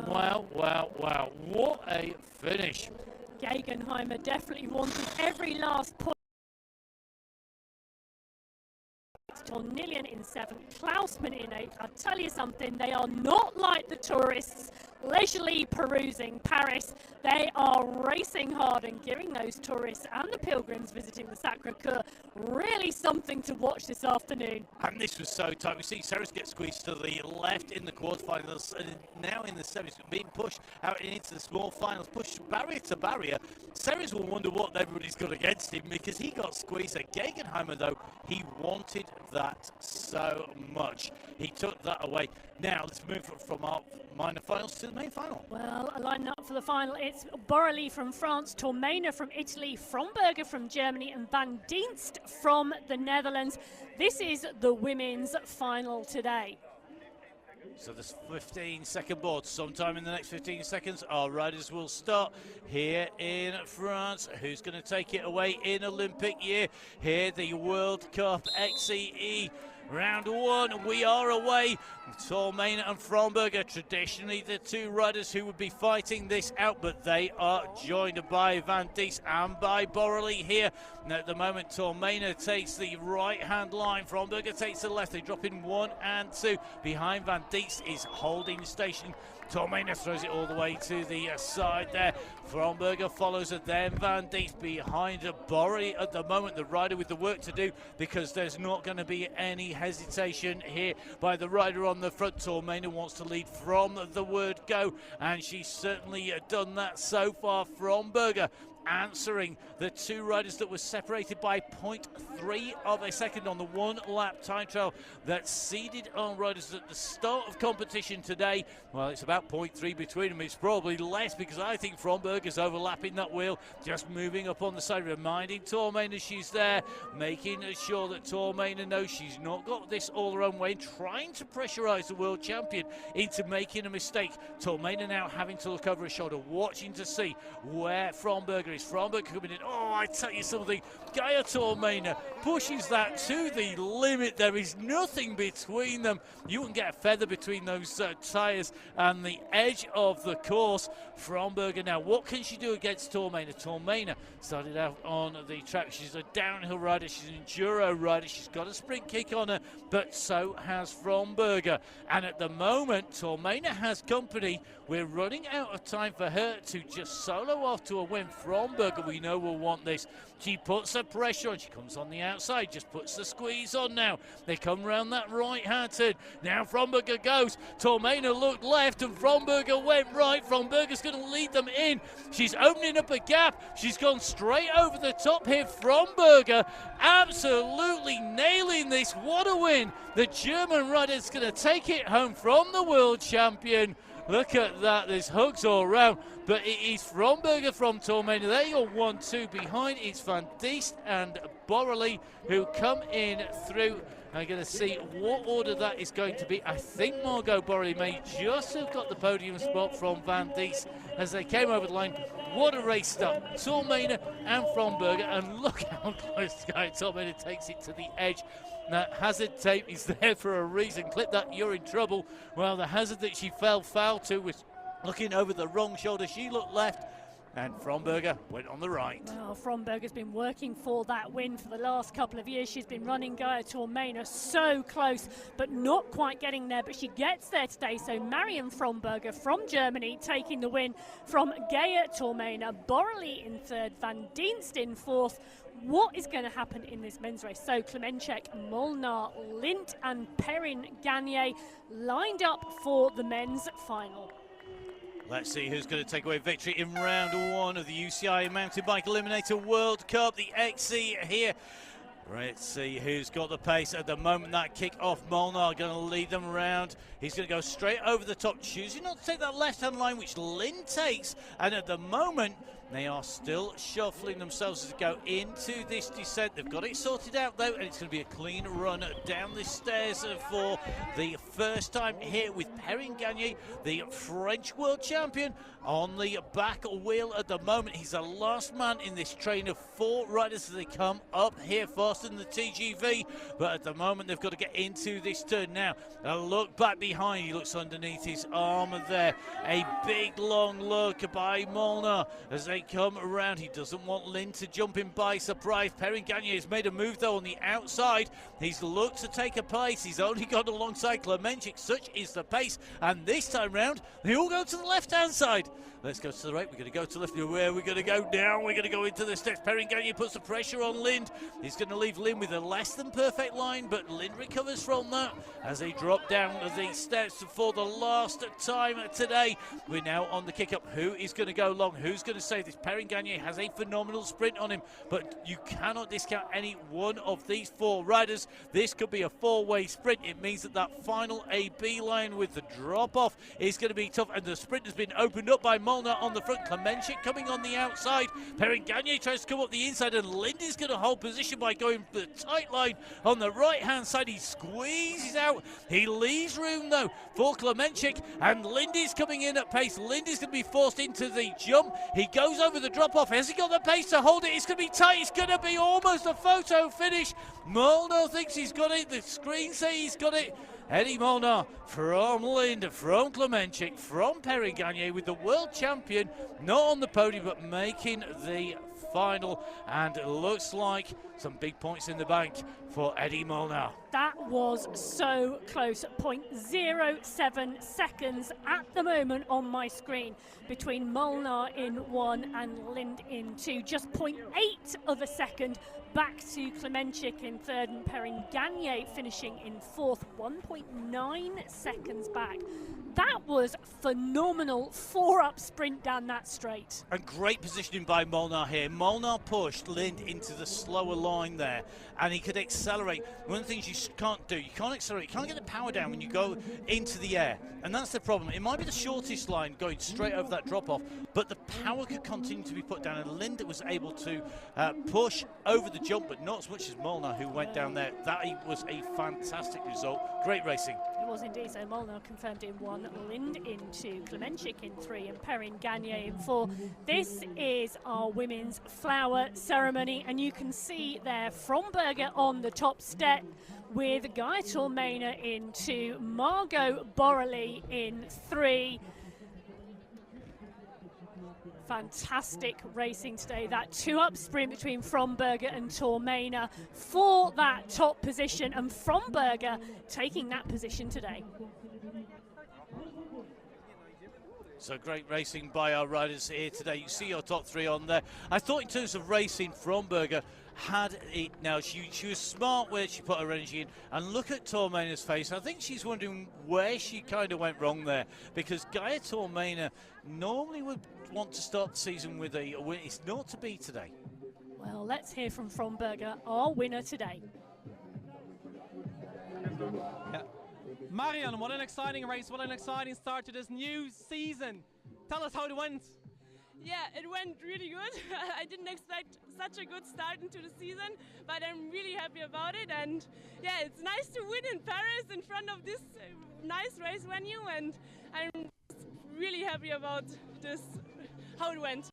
Wow, wow, wow. What a finish. Gegenheimer definitely wanted every last point. Tornillion in 7th, Klausman in 8th. I'll tell you something, they are not like the tourists leisurely perusing Paris. They are racing hard and giving those tourists and the pilgrims visiting the Sacré-Cœur really something to watch this afternoon. And this was so tight. We see Ceres get squeezed to the left in the quarterfinals, and now in the semis, being pushed out into the small finals, pushed barrier to barrier. Ceres will wonder what everybody's got against him, because he got squeezed at Gegenheimer, though. He wanted that so much. He took that away. Now let's move from our minor finals to the main final. Well, a line-up for the final. It's Borrelli from France, Tormena from Italy, Fromberger from Germany, and Van Dienst from the Netherlands. This is the women's final today. So there's 15-second board. Sometime in the next 15 seconds, our riders will start here in France. Who's going to take it away in Olympic year? Here, the World Cup XCE. Round one, we are away. Tormena and Fromberger, traditionally the two riders who would be fighting this out, but they are joined by Van Diest and by Borrelli here. Now, at the moment, Tormena takes the right-hand line. Fromberger takes the left. They drop in 1 and 2. Behind Van Diest is holding station. Tormena throws it all the way to the side there. Fromberger follows it, then Van Diest behind Borrelli at the moment, the rider with the work to do, because there's not going to be any hesitation here by the rider on the front. Tormena wants to lead from the word go, and she's certainly done that so far. Fromberger answering the two riders that were separated by 0.3 of a second on the one-lap time trial that seeded on riders at the start of competition today. Well, it's about 0.3 between them. It's probably less, because I think Fromberger's overlapping that wheel, just moving up on the side, reminding Tormena she's there, making sure that Tormena knows she's not got this all her own way, trying to pressurise the world champion into making a mistake. Tormena now having to look over her shoulder, watching to see where Fromberger is. Fromberger coming in. Oh, I tell you something, Gaia Tormena pushes that to the limit. There is nothing between them. You wouldn't get a feather between those tyres and the edge of the course. Fromberger now, what can she do against Tormena? Tormena started out on the track. She's a downhill rider. She's an enduro rider. She's got a sprint kick on her, but so has Fromberger. And at the moment, Tormena has company. We're running out of time for her to just solo off to a win. Fromberger, we know, will want this. She puts the pressure on. She comes on the outside, just puts the squeeze on now. They come round that right-hand turn. Now Fromberger goes. Tormena looked left and Fromberger went right. Fromberger's going to lead them in. She's opening up a gap. She's gone straight over the top here. Fromberger absolutely nailing this. What a win. The German rider's going to take it home from the world champion. Look at that, there's hugs all around, but it is Fromberger from Tormena. They are 1-2 behind. It's Van Diest and Borrelli who come in through. I'm going to see what order that is going to be. I think Margot Borrelli may just have got the podium spot from Van Diest as they came over the line. What a race start. Tormena and Fromberger, and look how close Tormena takes it to the edge. That hazard tape is there for a reason. Clip that, you're in trouble. Well, the hazard that she fell foul to was looking over the wrong shoulder. She looked left, and Fromberger went on the right. Well, Fromberger's been working for that win for the last couple of years. She's been running Gaia Tormena so close, but not quite getting there. But she gets there today. So Marion Fromberger from Germany taking the win from Gaia Tormena. Borrelli in third, Van Dienst in fourth. What is going to happen in this men's race? So Klemenchek, Molnar, Lint and Perrin Gagne lined up for the men's final. Let's see who's going to take away victory in round one of the UCI Mountainbike Eliminator World Cup, the XC here. Let's see who's got the pace at the moment. That kick off, Molnar going to lead them around. He's going to go straight over the top, choosing not to take that left-hand line, which Lynn takes. And at the moment, they are still shuffling themselves as they go into this descent. They've got it sorted out, though, and it's going to be a clean run down the stairs for the first time here with Perrin Gagne, the French world champion, on the back wheel at the moment. He's the last man in this train of 4 riders as they come up here faster than the TGV. But at the moment, they've got to get into this turn now. A look back behind. He looks underneath his arm there. A big, long look by Molnar as they come around. He doesn't want Lynn to jump in by surprise. Perrin Gagne has made a move though on the outside. He's looked to take a place. He's only got alongside Klemenchik. Such is the pace. And this time round, they all go to the left-hand side. Let's go to the right. We're going to go to the left. Where we're going to go down. We're going to go into the steps. Perrin Gagne puts the pressure on Lind. He's going to leave Lynn with a less than perfect line, but Lynn recovers from that as they drop down the steps for the last time today. We're now on the kick up. Who is going to go long? Who's going to save this? Perrin Gagne has a phenomenal sprint on him, but you cannot discount any one of these four riders. This could be a four-way sprint. It means that that final AB line with the drop-off is going to be tough, and the sprint has been opened up by Molnar on the front. Klemenchik coming on the outside. Perrin Gagne tries to come up the inside, and Lind is going to hold position by going the tight line on the right-hand side. He squeezes out. He leaves room, though, for Klemenchik, and Lind is coming in at pace. Lind is going to be forced into the jump. He goes over the drop-off. Has he got the pace to hold it? It's going to be tight. It's going to be almost a photo finish. Molnar thinks he's got it. The screens say he's got it. Eddie Molnar from Lind, from Klemenchik, from Perrin Gagne, with the world champion not on the podium but making the final, and it looks like some big points in the bank for Eddie Molnar. That was so close. 0.07 seconds at the moment on my screen between Molnar in 1 and Lind in 2. Just 0.8 of a second back to Klemenchik in 3rd and Perrin Gagne finishing in 4th. 1.9 seconds back. That was phenomenal 4-up sprint down that straight. And great positioning by Molnar here. Molnar pushed Lind into the slower line there, and he could accelerate. One of the things you can't do, you can't accelerate, you can't get the power down when you go into the air, and that's the problem. It might be the shortest line going straight over that drop-off, but the power could continue to be put down, and Lind was able to push over the jump, but not as much as Molnar, who went down there. That was a fantastic result. Great racing. It was indeed. So Molnar confirmed in 1, Lind in 2, Klemenchik in 3 and Perrin Gagne in 4. This is our women's flower ceremony, and you can see there Fromberger on the top step with Gaia Tormena in 2, Margot Borrelli in 3. Fantastic racing today. That 2-up sprint between Fromberger and Tormena for that top position, and Fromberger taking that position today. So great racing by our riders here today. You see your top 3 on there. I thought in terms of racing, Fromberger had it. Now she was smart where she put her energy in, and look at Tormena's face. I think she's wondering where she kind of went wrong there, because Gaia Tormena normally would want to start the season with a win. It's not to be today. Well, let's hear from Fromberger, our winner today. Yeah. Marion, what an exciting race, what an exciting start to this new season. Tell us how it went. Yeah, it went really good. I didn't expect such a good start into the season, but I'm really happy about it. And yeah, it's nice to win in Paris in front of this nice race venue, and I'm really happy about this, how it went.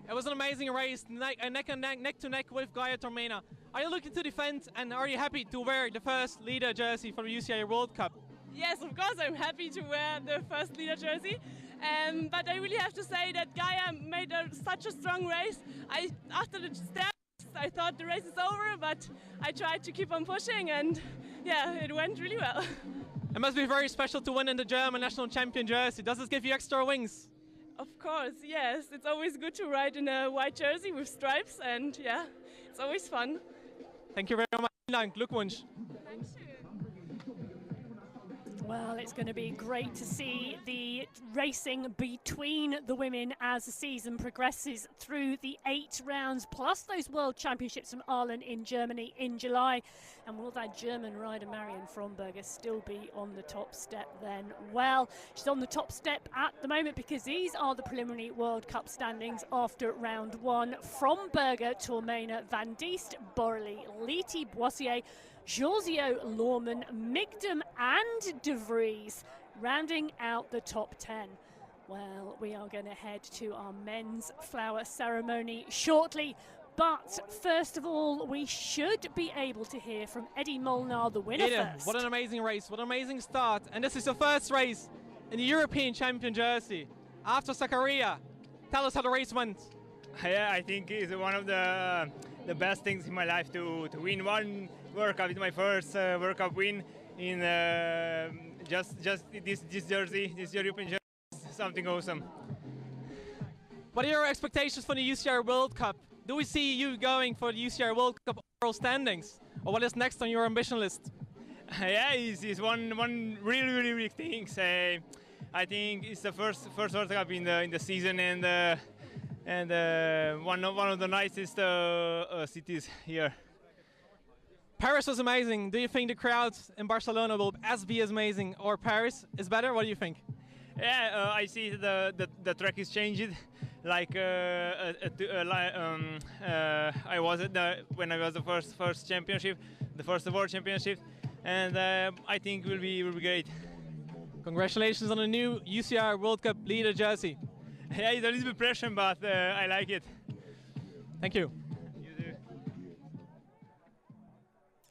It was an amazing race, neck to neck with Gaia Tormena. Are you looking to defend, and are you happy to wear the first leader jersey for the UCI World Cup? Yes, of course, I'm happy to wear the first leader jersey. But I really have to say that Gaia made such a strong race. After the steps, I thought the race is over, but I tried to keep on pushing, and yeah, it went really well. It must be very special to win in the German national champion jersey. Does this give you extra wings? Of course, yes. It's always good to ride in a white jersey with stripes, and yeah, it's always fun. Thank you very much. Glückwunsch. Well, it's going to be great to see the racing between the women as the season progresses through the 8 rounds, plus those World Championships from Aalen in Germany in July. And will that German rider Marion Fromberger still be on the top step then? Well, she's on the top step at the moment because these are the preliminary World Cup standings after round 1. Fromberger, Tormena, Van Diest, Borrelli, Liti, Boissier, Giorgio, Lorman, Migdam and De Vries rounding out the top 10. Well, we are going to head to our men's flower ceremony shortly, but first of all, we should be able to hear from Eddie Molnar, the winner first. What an amazing race, what an amazing start. And this is your first race in the European champion jersey. After Zakaria, tell us how the race went. Yeah, I think it's one of the best things in my life to win one World Cup. It's my first World Cup win in just this jersey, this European jersey. Something awesome. What are your expectations for the UCI World Cup? Do we see you going for the UCI World Cup overall standings? Or what is next on your ambition list? Yeah, it's one really big thing. I think it's the first World Cup in the season, and one of the nicest cities here. Paris was amazing. Do you think the crowd in Barcelona will be as amazing, or Paris is better? What do you think? Yeah, I see the track is changed. Like I was when I was the first championship, the first World Championship, and I think will be great. Congratulations on the new UCI World Cup leader jersey. Yeah, it's a little bit pressure, but I like it. Thank you. You do.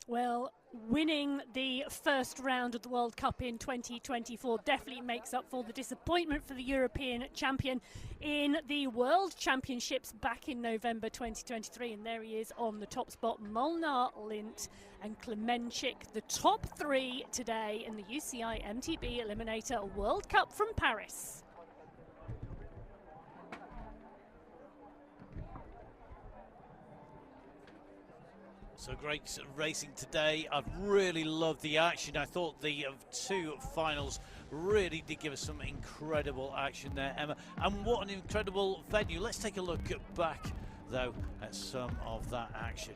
Well, winning the first round of the World Cup in 2024 definitely makes up for the disappointment for the European champion in the World Championships back in November 2023. And there he is on the top spot, Molnar, Lint and Klemenchik, the top three today in the UCI MTB Eliminator World Cup from Paris. So great racing today. I've really loved the action. I thought the two finals really did give us some incredible action there, Emma. And what an incredible venue. Let's take a look back, though, at some of that action.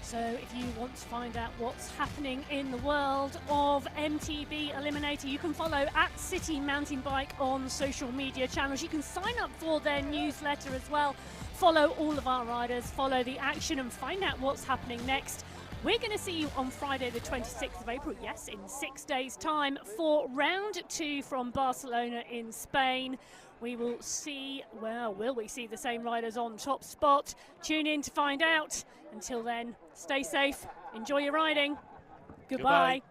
So if you want to find out what's happening in the world of MTB Eliminator, you can follow at City Mountainbike on social media channels. You can sign up for their newsletter as well. Follow all of our riders, follow the action and find out what's happening next. We're going to see you on Friday the 26th of April, yes, in 6 days' time, for round 2 from Barcelona in Spain. We will see, well, will we see the same riders on top spot? Tune in to find out. Until then, stay safe, enjoy your riding. Goodbye.